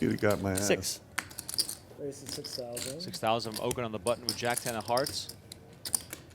He'd have got my ass. 6. Racing 6,000. 6,000. Okin on the button with Jack 10 of hearts.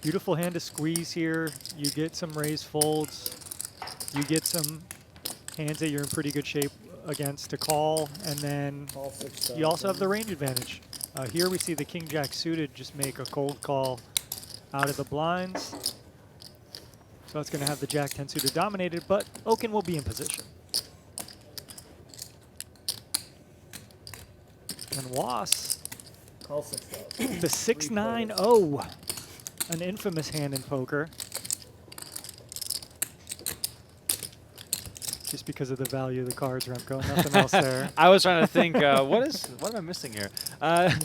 Beautiful hand to squeeze here. You get some raised folds. You get some hands that you're in pretty good shape against to call, and then Call 6,000. you also have the range advantage. Here we see the King Jack suited just make a cold call out of the blinds. So it's going to have the Jack 10 suited dominated, but Okin will be in position. And Was, Call 6,000. the 6-9-0, an infamous hand in poker. Just because of the value of the cards, Remco, nothing else there. I was trying to think, what am I missing here?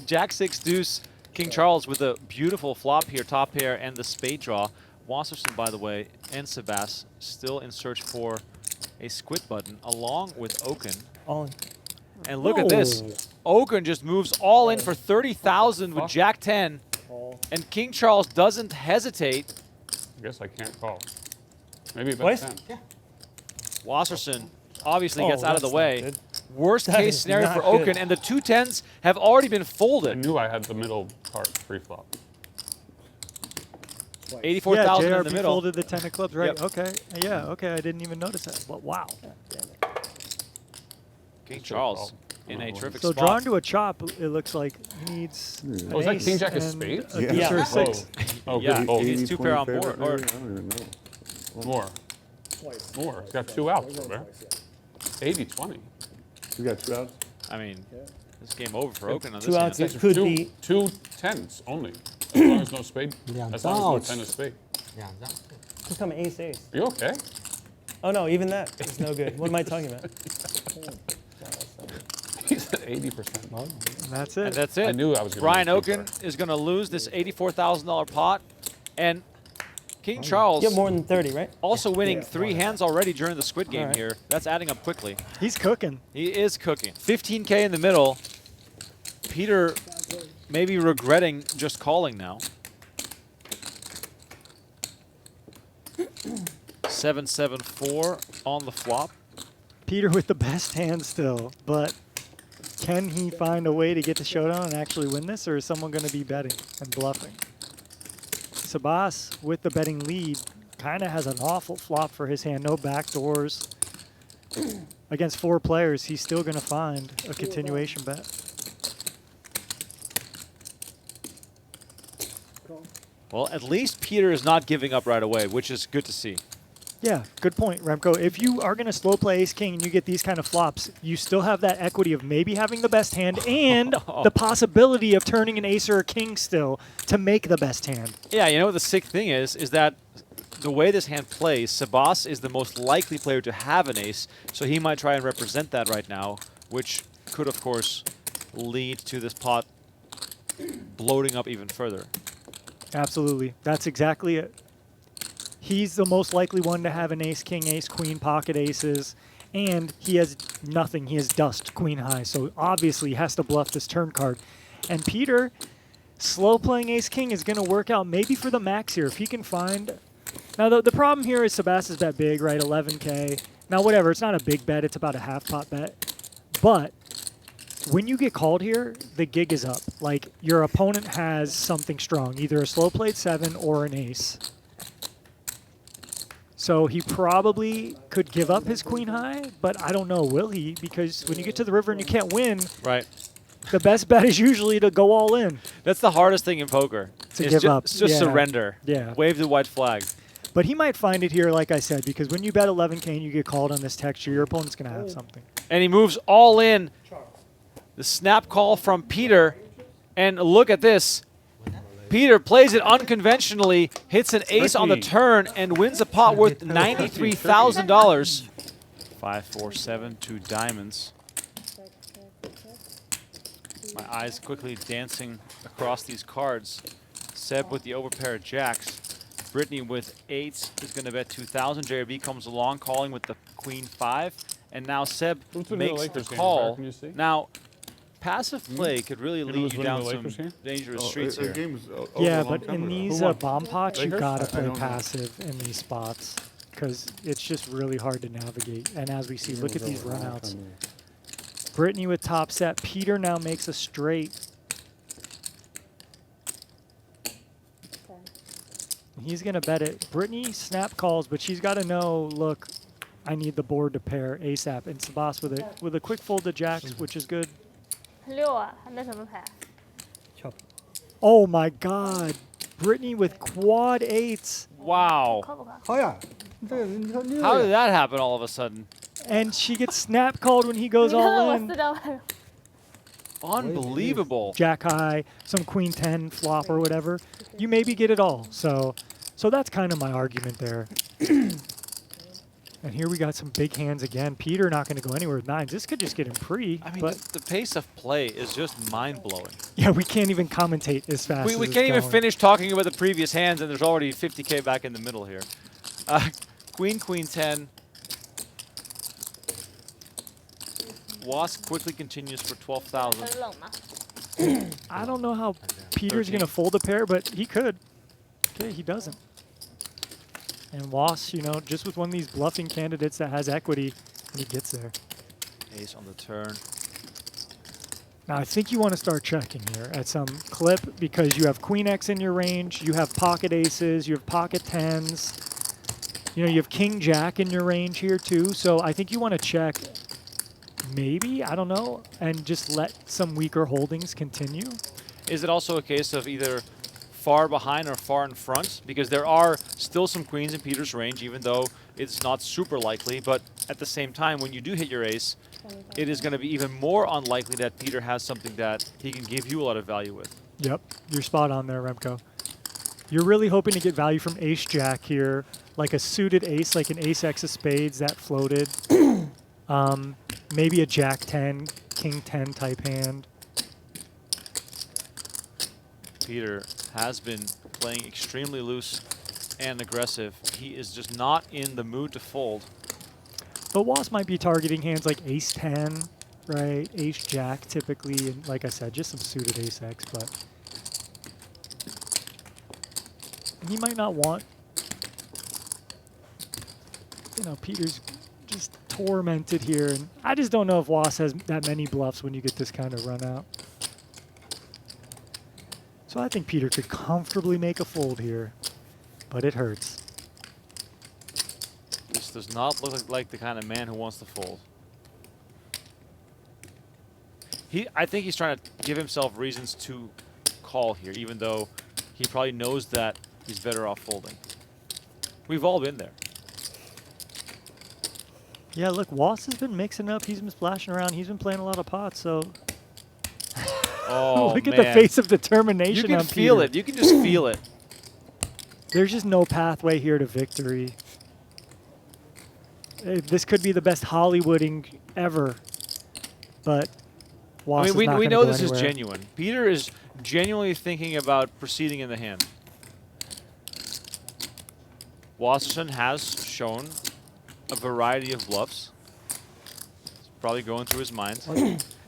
Jack 6 deuce, King Charles with a beautiful flop here, top pair, and the spade draw. Wasserson, by the way, and Sebastian still in search for a squid button, along with Okin. All in. And look at this. Okin just moves all in for 30,000 with Jack 10, Call. and King Charles doesn't hesitate. I guess I can't call. Maybe bet Twice? 10. Yeah. Wasserson obviously gets Oh, out of the that's not way. good. Worst That case is scenario for not good. Okin, and the 2 10s have already been I folded. knew I had the middle part pre-flop. Twice. 84,000 yeah, in the JRB middle. folded the 10 of clubs, right? Yep. Okay, yeah, okay, I didn't even notice that, but wow. King Charles in a terrific So spot. drawn to a chop, it looks like he needs an Oh, is that ace King Jack of and spades? a Yeah. deuce or a Yeah. 6. Oh, Yeah. good. Oh, He's 80, 2 pair on 20 board, favorite, or- I don't even know. more. Twice. More. He's got 2 outs, We're going Robert. twice, 80-20. We got 2 outs? I mean, yeah. this game over for Okin on this 2 hand. outs. It These are could two, be. 2 10s only. As long as no spade. Yeah, As long as no ouch. 10 is spade. Yeah, that's good. Just come ace ace. Are you okay? Oh no, even that is no good. What am I talking about? He's at 80%. And that's it. And that's it. I knew I was going to Brian Okin is going to lose this $84,000 pot, and King Charles You have more than 30, right? also winning Yeah. 3 hands already during the squid game Alright. here. That's adding up quickly. He's cooking. He is cooking. 15K in the middle. Peter maybe regretting just calling now. 7-7-4 on the flop. Peter with the best hand still, but can he find a way to get the showdown and actually win this, or is someone going to be betting and bluffing? Sebas with the betting lead kind of has an awful flop for his hand. No backdoors. Against 4 players, he's still going to find a continuation bet. Call. Well, at least Peter is not giving up right away, which is good to see. Yeah, good point, Remco. If you are going to slow play ace-king and you get these kind of flops, you still have that equity of maybe having the best hand and the possibility of turning an ace or a king still to make the best hand. Yeah, you know what the sick thing is that the way this hand plays, Sebas is the most likely player to have an ace, so he might try and represent that right now, which could, of course, lead to this pot bloating up even further. Absolutely. That's exactly it. He's the most likely one to have an ace, king, ace, queen, pocket aces, and he has nothing. He has dust, queen high, so obviously he has to bluff this turn card. And Peter, slow playing ace, king is going to work out maybe for the max here. If he can find... Now, the problem here is Sebastian's bet big, right? 11K. Now, whatever. It's not a big bet. It's about a half pot bet. But when you get called here, the gig is up. Like, your opponent has something strong, either a slow played 7 or an ace. So he probably could give up his queen high, but I don't know, will he? Because when you get to the river and you can't win, Right. the best bet is usually to go all in. That's the hardest thing in poker. To is give ju- up. Just Yeah. surrender. Yeah. Wave the white flag. But he might find it here, like I said, because when you bet 11K and you get called on this texture, your opponent's going to have something. And he moves all in. The snap call from Peter. And look at this. Peter plays it unconventionally, hits an ace on the Tricky. turn, and wins a pot worth $93,000. 5-4-7, 2 diamonds. My eyes quickly dancing across these cards. Seb with the overpair of jacks. Britney with 8s is going to bet 2,000. JRB comes along, calling with the queen 5. And now Seb Who's winning the makes the Lakers game, call. Barry? Can you see? Now, passive play could really You know lead who's you winning down the some Lakers here? dangerous Oh, streets the here. game was over Yeah, a long but time in ago. these Who won? bomb pots, you Lakers? got to I play don't know. passive in these spots because it's just really hard to navigate. And as we see, look at these runouts. Britney with top set. Peter now makes a straight. He's going to bet it. Britney snap calls, but she's got to know, look, I need the board to pair ASAP. And Sebas with a quick fold to jacks, which is good. 6啊，那什么牌？ Oh my God. Britney with quad eights. Wow. 靠不靠？好呀，这个你看这 How did that happen all of a sudden? And she gets snap called when he goes 你看 all 我 in. 4张牌， Unbelievable. Jack high, some queen 10 flop or whatever. You maybe get it all. So that's kind of my argument there. And here we got some big hands again. Peter not going to go anywhere with nines. This could just get him pre. I mean, but the pace of play is just mind-blowing. yeah, we can't even commentate as fast. We as it's can't even going. finish talking about the previous hands, and there's already 50K back in the middle here. Queen, Queen 10. Wasp quickly continues for 12,000. 很冷吗？ I don't know how Peter's going to 13. fold a pair, but he could. Okay, he doesn't. And Wass, just with one of these bluffing candidates that has equity, and he gets there. Ace on the turn. Now, I think you want to start checking here at some clip because you have Queen X in your range, you have pocket aces, you have pocket tens, you have King Jack in your range here too. So I think you want to check maybe, I don't know, and just let some weaker holdings continue. Is it also a case of either far behind or far in front? Because there are still some queens in Peter's range, even though it's not super likely. But at the same time, when you do hit your ace, it is going to be even more unlikely that Peter has something that he can give you a lot of value with. Yep, you're spot on there, Remco. You're really hoping to get value from Ace Jack here, like a suited ace, like an Ace X of spades that floated. Maybe a Jack 10, King 10 type hand. Peter has been playing extremely loose and aggressive. He is just not in the mood to fold. But Wass might be targeting hands like Ace 10, right? Ace Jack typically, and like I said, just some suited Ace X, but he might not want, Peter's just tormented here, and I just don't know if Wass has that many bluffs when you get this kind of run out. So I think Peter could comfortably make a fold here, but it hurts. This does not look like the kind of man who wants to fold. I think he's trying to give himself reasons to call here, even though he probably knows that he's better off folding. We've all been there. Yeah, look, Wass has been mixing up. He's been splashing around. He's been playing a lot of pots, so Oh, look man. at the face of You determination can on feel Peter. it. You can just feel it. There's just no pathway here to victory. This could be the best Hollywooding ever, but Wass I mean, is not we gonna know go this anywhere. is genuine. Peter is genuinely thinking about proceeding in the hand. Wasserson has shown a variety of bluffs. It's probably going through his mind.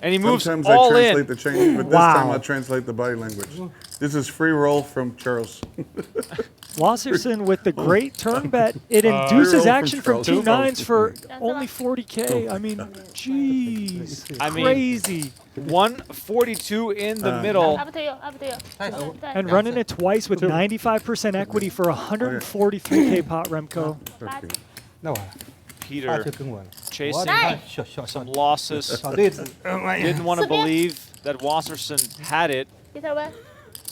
And he moves Sometimes all I in. translate the change, but this Wow. time I'll translate the body language. This is free roll from Charles. Wasserson with the great turn bet. It induces Roll from action from Charles. two nines for That's only about- 40K. I mean, jeez, I mean- crazy. 142 in the middle. Up to you, up to you. And running it twice with 95% equity for 143K pot, Remco. Okay. 那我 Peter 他就跟我 chasing 小 some losses. 小例子， Didn't want to believe that Wasserson had it. 第三位，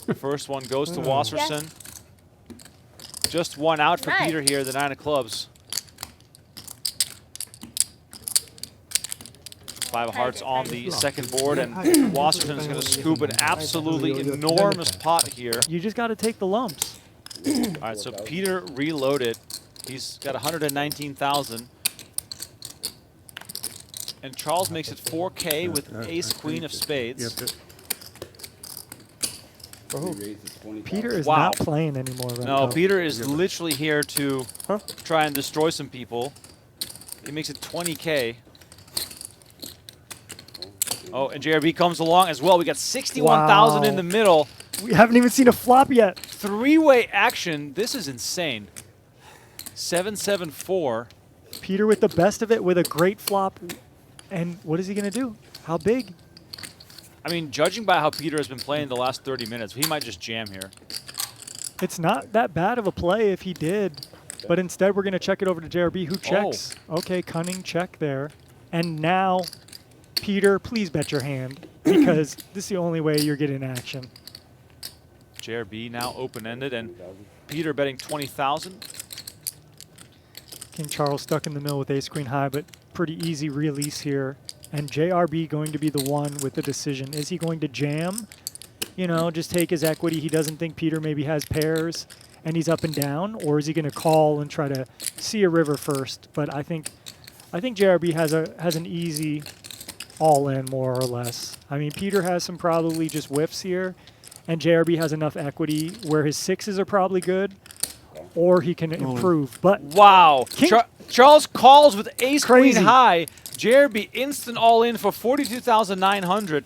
The first one goes to Wasserson. Just one out for Nice. Peter here, the 9 of clubs. 5 of hearts on the second board, and Wasserson is going to scoop an absolutely enormous pot here. You just got to take the lumps. All right, so Peter reloaded. He's got 119,000. And Charles makes it 4K with ace queen of spades. Peter is Wow. not playing anymore, Remco. No, Peter is literally here to try and destroy some people. He makes it 20K. Oh, and JRB comes along as well. We got 61,000 in Wow. the middle. We haven't even seen a flop yet. Three-way action. This is insane. 7-7-4. Peter with the best of it with a great flop. And what is he going to do? How big? I mean, judging by how Peter has been playing the last 30 minutes, he might just jam here. It's not that bad of a play if he did. But instead, we're going to check it over to JRB, who checks. Okay, cunning check there. And now, Peter, please bet your hand, because this is the only way you're getting action. JRB now open-ended, and Peter betting 20,000. King Charles stuck in the middle with ace queen high, but pretty easy release here. And JRB going to be the one with the decision. Is he going to jam? You know, just take his equity. He doesn't think Peter maybe has pairs and he's up and down, or is he going to call and try to see a river first? But I think JRB has an easy all-in more or less. I mean, Peter has some probably just whiffs here, and JRB has enough equity where his sixes are probably good, or he can improve. But Wow. Charles calls with ace Crazy. queen high. JRB instant all in for 42,900.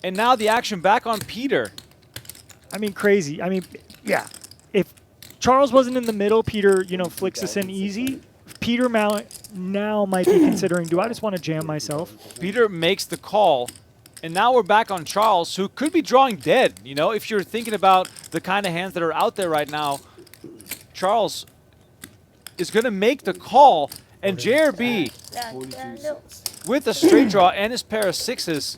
And now the action back on Peter. I mean, crazy. I mean, yeah. If Charles wasn't in the middle, Peter, you know, flicks us in easy. Peter now might be considering, do I just want to jam myself? Peter makes the call. And now we're back on Charles, who could be drawing dead. You know, if you're thinking about the kind of hands that are out there right now, Charles is going to make the call. And JRB, 2.6， with a straight draw and his pair of sixes,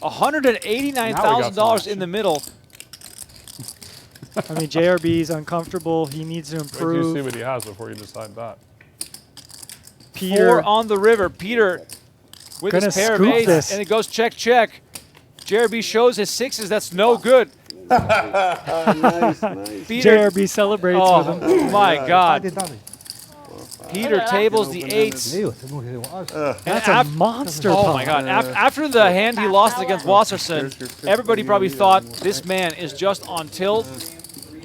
$189,000 in the middle. I mean, JRB's uncomfortable. He needs to Wait till you see improve. what he has before you decide that. Peter, 4 on the river. Peter with Gonna his pair of scoop eights, this. and it goes check, check. JRB shows his sixes. That's no good. Nice. Peter, JRB celebrates with him. oh my God. Peter tables the eights. That's a monster Oh pot. my God. After the hand he lost against Wasserson, everybody probably thought this man is just on tilt.